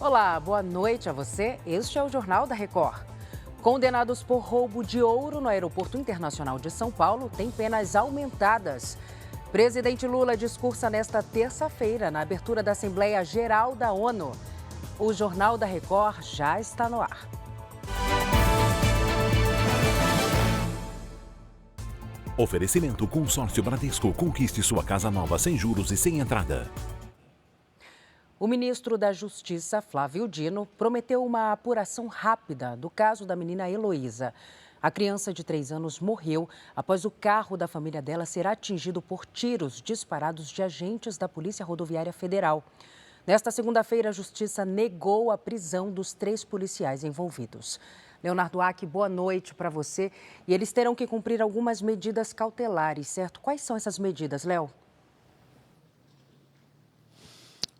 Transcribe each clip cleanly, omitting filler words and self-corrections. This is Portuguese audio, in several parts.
Olá, boa noite a você. Este é o Jornal da Record. Condenados por roubo de ouro no Aeroporto Internacional de São Paulo têm penas aumentadas. Presidente Lula discursa nesta terça-feira na abertura da Assembleia Geral da ONU. O Jornal da Record já está no ar. Oferecimento Consórcio Bradesco. Conquiste sua casa nova sem juros e sem entrada. O ministro da Justiça, Flávio Dino, prometeu uma apuração rápida do caso da menina Heloísa. A criança de 3 anos morreu após o carro da família dela ser atingido por tiros disparados de agentes da Polícia Rodoviária Federal. Nesta segunda-feira, a Justiça negou a prisão dos 3 policiais envolvidos. Leonardo Aque, boa noite para você. E eles terão que cumprir algumas medidas cautelares, certo? Quais são essas medidas, Léo?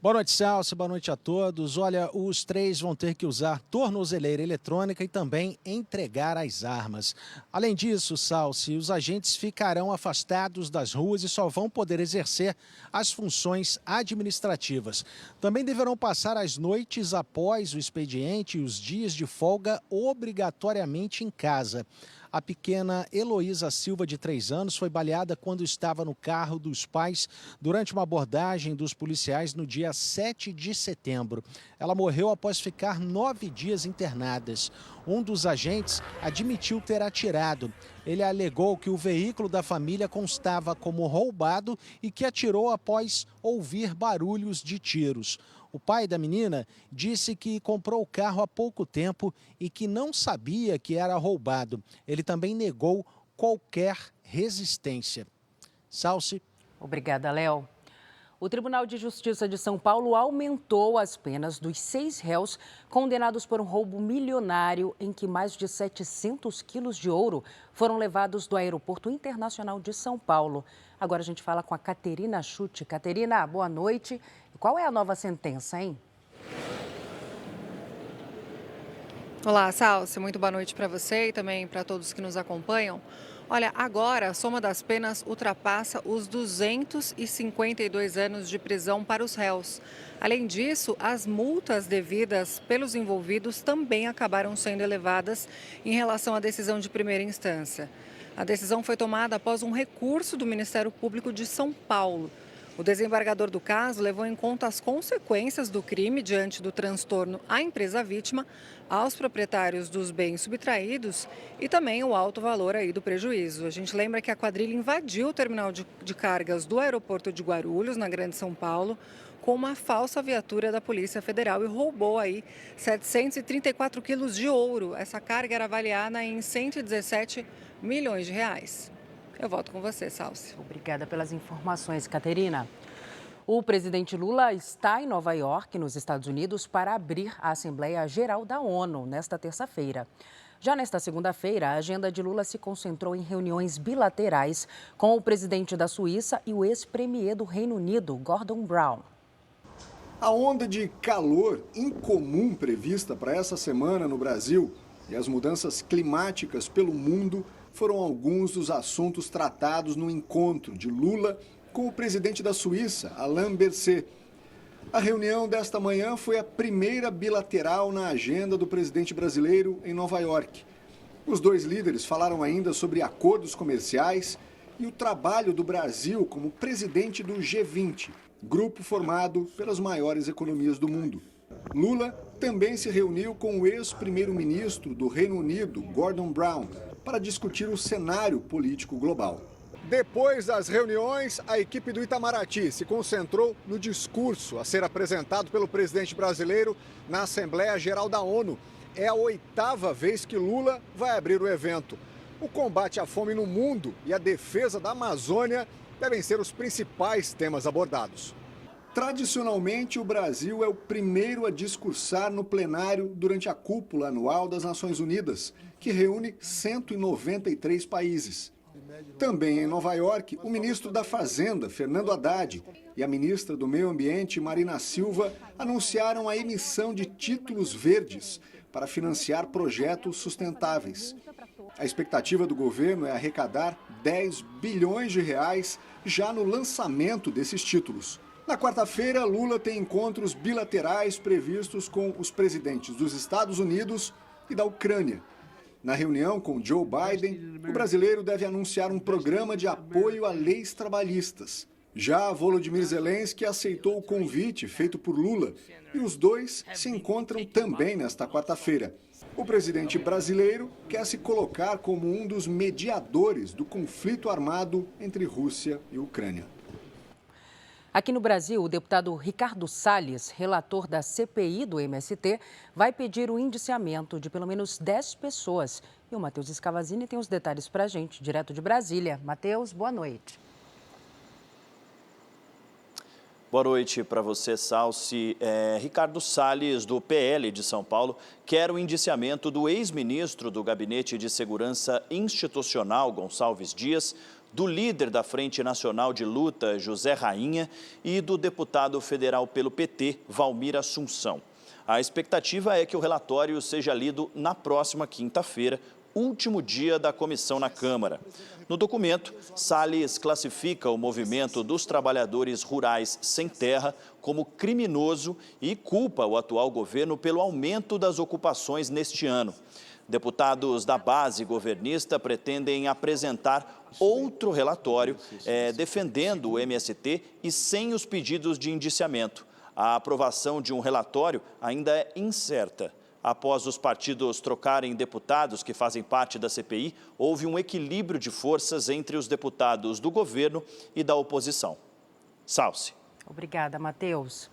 Boa noite, Celso. Boa noite a todos. Olha, os 3 vão ter que usar tornozeleira eletrônica e também entregar as armas. Além disso, Celso, os agentes ficarão afastados das ruas e só vão poder exercer as funções administrativas. Também deverão passar as noites após o expediente e os dias de folga obrigatoriamente em casa. A pequena Heloísa Silva, de 3 anos, foi baleada quando estava no carro dos pais durante uma abordagem dos policiais no dia 7 de setembro. Ela morreu após ficar 9 dias internadas. Um dos agentes admitiu ter atirado. Ele alegou que o veículo da família constava como roubado e que atirou após ouvir barulhos de tiros. O pai da menina disse que comprou o carro há pouco tempo e que não sabia que era roubado. Ele também negou qualquer resistência. Salce. Obrigada, Léo. O Tribunal de Justiça de São Paulo aumentou as penas dos 6 réus condenados por um roubo milionário em que mais de 700 quilos de ouro foram levados do Aeroporto Internacional de São Paulo. Agora a gente fala com a Caterina Schutte. Caterina, boa noite. Qual é a nova sentença, hein? Olá, Salsi. Muito boa noite para você e também para todos que nos acompanham. Olha, agora a soma das penas ultrapassa os 252 anos de prisão para os réus. Além disso, as multas devidas pelos envolvidos também acabaram sendo elevadas em relação à decisão de primeira instância. A decisão foi tomada após um recurso do Ministério Público de São Paulo. O desembargador do caso levou em conta as consequências do crime diante do transtorno à empresa vítima, aos proprietários dos bens subtraídos e também o alto valor aí do prejuízo. A gente lembra que a quadrilha invadiu o terminal de cargas do aeroporto de Guarulhos, na Grande São Paulo, com uma falsa viatura da Polícia Federal e roubou aí 734 quilos de ouro. Essa carga era avaliada em 117 milhões de reais. Eu volto com você, Salsi. Obrigada pelas informações, Caterina. O presidente Lula está em Nova York, nos Estados Unidos, para abrir a Assembleia Geral da ONU nesta terça-feira. Já nesta segunda-feira, a agenda de Lula se concentrou em reuniões bilaterais com o presidente da Suíça e o ex-premier do Reino Unido, Gordon Brown. A onda de calor incomum prevista para essa semana no Brasil e as mudanças climáticas pelo mundo foram alguns dos assuntos tratados no encontro de Lula com o presidente da Suíça, Alain Berset. A reunião desta manhã foi a primeira bilateral na agenda do presidente brasileiro em Nova York. Os 2 líderes falaram ainda sobre acordos comerciais e o trabalho do Brasil como presidente do G20, grupo formado pelas maiores economias do mundo. Lula também se reuniu com o ex-primeiro-ministro do Reino Unido, Gordon Brown, para discutir o cenário político global. Depois das reuniões, a equipe do Itamaraty se concentrou no discurso a ser apresentado pelo presidente brasileiro na Assembleia Geral da ONU. É a 8ª vez que Lula vai abrir o evento. O combate à fome no mundo e a defesa da Amazônia devem ser os principais temas abordados. Tradicionalmente, o Brasil é o primeiro a discursar no plenário durante a cúpula anual das Nações Unidas, que reúne 193 países. Também em Nova York, o ministro da Fazenda, Fernando Haddad, e a ministra do Meio Ambiente, Marina Silva, anunciaram a emissão de títulos verdes para financiar projetos sustentáveis. A expectativa do governo é arrecadar 10 bilhões de reais já no lançamento desses títulos. Na quarta-feira, Lula tem encontros bilaterais previstos com os presidentes dos Estados Unidos e da Ucrânia. Na reunião com Joe Biden, o brasileiro deve anunciar um programa de apoio a leis trabalhistas. Já Volodymyr Zelensky aceitou o convite feito por Lula e os dois se encontram também nesta quarta-feira. O presidente brasileiro quer se colocar como um dos mediadores do conflito armado entre Rússia e Ucrânia. Aqui no Brasil, o deputado Ricardo Salles, relator da CPI do MST, vai pedir o indiciamento de pelo menos 10 pessoas. E o Matheus Escavazini tem os detalhes para a gente, direto de Brasília. Matheus, boa noite. Boa noite para você, Salsi. Ricardo Salles, do PL de São Paulo, quer o indiciamento do ex-ministro do Gabinete de Segurança Institucional, Gonçalves Dias, do líder da Frente Nacional de Luta, José Rainha, e do deputado federal pelo PT, Valmir Assunção. A expectativa é que o relatório seja lido na próxima quinta-feira, último dia da comissão na Câmara. No documento, Salles classifica o movimento dos trabalhadores rurais sem terra como criminoso e culpa o atual governo pelo aumento das ocupações neste ano. Deputados da base governista pretendem apresentar outro relatório defendendo o MST e sem os pedidos de indiciamento. A aprovação de um relatório ainda é incerta. Após os partidos trocarem deputados que fazem parte da CPI, houve um equilíbrio de forças entre os deputados do governo e da oposição. Salce. Obrigada, Matheus.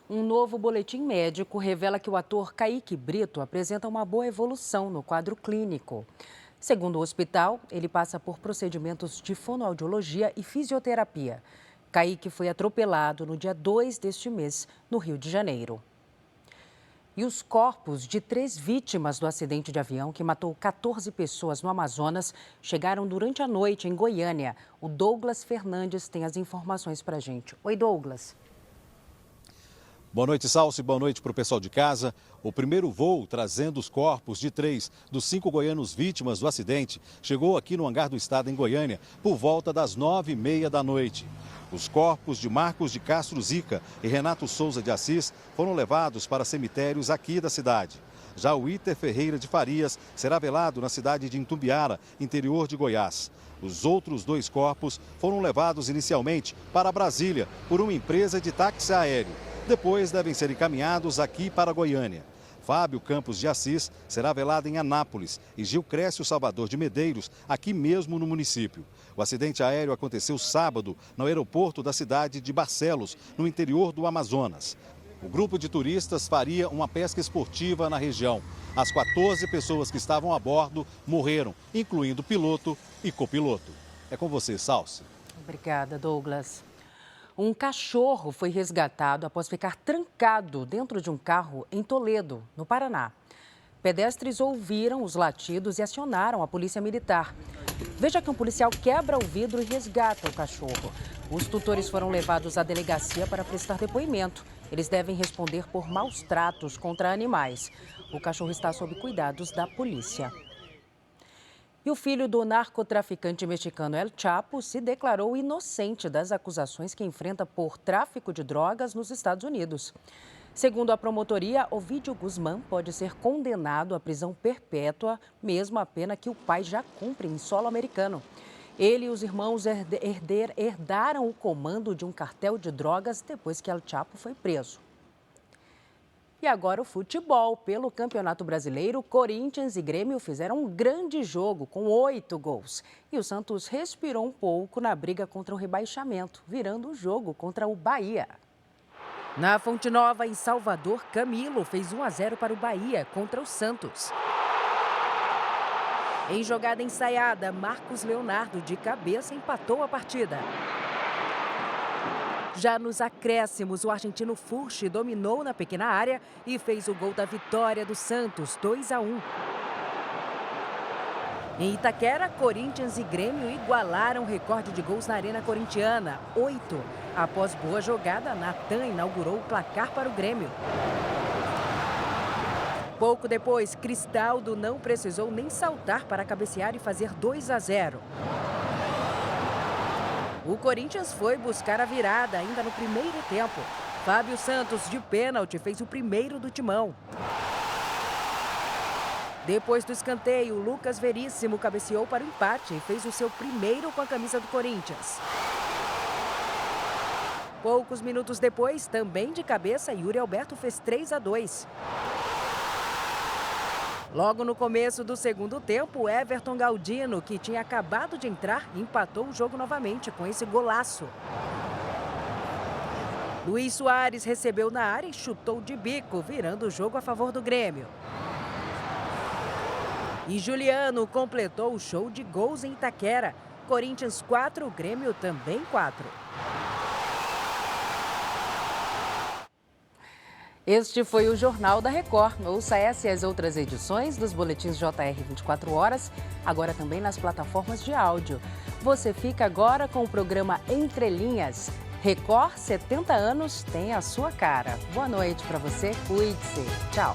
Um novo boletim médico revela que o ator Kaique Brito apresenta uma boa evolução no quadro clínico. Segundo o hospital, ele passa por procedimentos de fonoaudiologia e fisioterapia. Kaique foi atropelado no dia 2 deste mês, no Rio de Janeiro. E os corpos de 3 vítimas do acidente de avião que matou 14 pessoas no Amazonas chegaram durante a noite em Goiânia. O Douglas Fernandes tem as informações para a gente. Oi, Douglas. Boa noite, Salsi. Boa noite para o pessoal de casa. O primeiro voo trazendo os corpos de 3 dos 5 goianos vítimas do acidente chegou aqui no hangar do estado em Goiânia por volta das 9h30 da noite. Os corpos de Marcos de Castro Zica e Renato Souza de Assis foram levados para cemitérios aqui da cidade. Já o Iter Ferreira de Farias será velado na cidade de Itumbiara, interior de Goiás. Os outros 2 corpos foram levados inicialmente para Brasília por uma empresa de táxi aéreo. Depois devem ser encaminhados aqui para Goiânia. Fábio Campos de Assis será velado em Anápolis e Gilcrécio Salvador de Medeiros, aqui mesmo no município. O acidente aéreo aconteceu sábado no aeroporto da cidade de Barcelos, no interior do Amazonas. O grupo de turistas faria uma pesca esportiva na região. As 14 pessoas que estavam a bordo morreram, incluindo piloto e copiloto. É com você, Salsi. Obrigada, Douglas. Um cachorro foi resgatado após ficar trancado dentro de um carro em Toledo, no Paraná. Pedestres ouviram os latidos e acionaram a polícia militar. Veja que um policial quebra o vidro e resgata o cachorro. Os tutores foram levados à delegacia para prestar depoimento. Eles devem responder por maus tratos contra animais. O cachorro está sob cuidados da polícia. E o filho do narcotraficante mexicano El Chapo se declarou inocente das acusações que enfrenta por tráfico de drogas nos Estados Unidos. Segundo a promotoria, Ovidio Guzmán pode ser condenado à prisão perpétua, mesmo a pena que o pai já cumpre em solo americano. Ele e os irmãos herdaram o comando de um cartel de drogas depois que El Chapo foi preso. E agora o futebol. Pelo Campeonato Brasileiro, Corinthians e Grêmio fizeram um grande jogo com 8 gols. E o Santos respirou um pouco na briga contra o rebaixamento, virando o jogo contra o Bahia. Na Fonte Nova, em Salvador, Camilo fez 1-0 para o Bahia contra o Santos. Em jogada ensaiada, Marcos Leonardo de cabeça empatou a partida. Já nos acréscimos, o argentino Furchi dominou na pequena área e fez o gol da vitória do Santos, 2-1. Em Itaquera, Corinthians e Grêmio igualaram o recorde de gols na Arena Corintiana, 8. Após boa jogada, Natan inaugurou o placar para o Grêmio. Pouco depois, Cristaldo não precisou nem saltar para cabecear e fazer 2-0. O Corinthians foi buscar a virada ainda no primeiro tempo. Fábio Santos, de pênalti, fez o primeiro do Timão. Depois do escanteio, Lucas Veríssimo cabeceou para o empate e fez o seu primeiro com a camisa do Corinthians. Poucos minutos depois, também de cabeça, Yuri Alberto fez 3-2. Logo no começo do segundo tempo, Everton Galdino, que tinha acabado de entrar, empatou o jogo novamente com esse golaço. Luiz Soares recebeu na área e chutou de bico, virando o jogo a favor do Grêmio. E Juliano completou o show de gols em Itaquera. Corinthians 4, Grêmio também 4. Este foi o Jornal da Record. Ouça essa e as outras edições dos boletins JR 24 horas, agora também nas plataformas de áudio. Você fica agora com o programa Entre Linhas. Record 70 anos tem a sua cara. Boa noite para você, cuide-se. Tchau.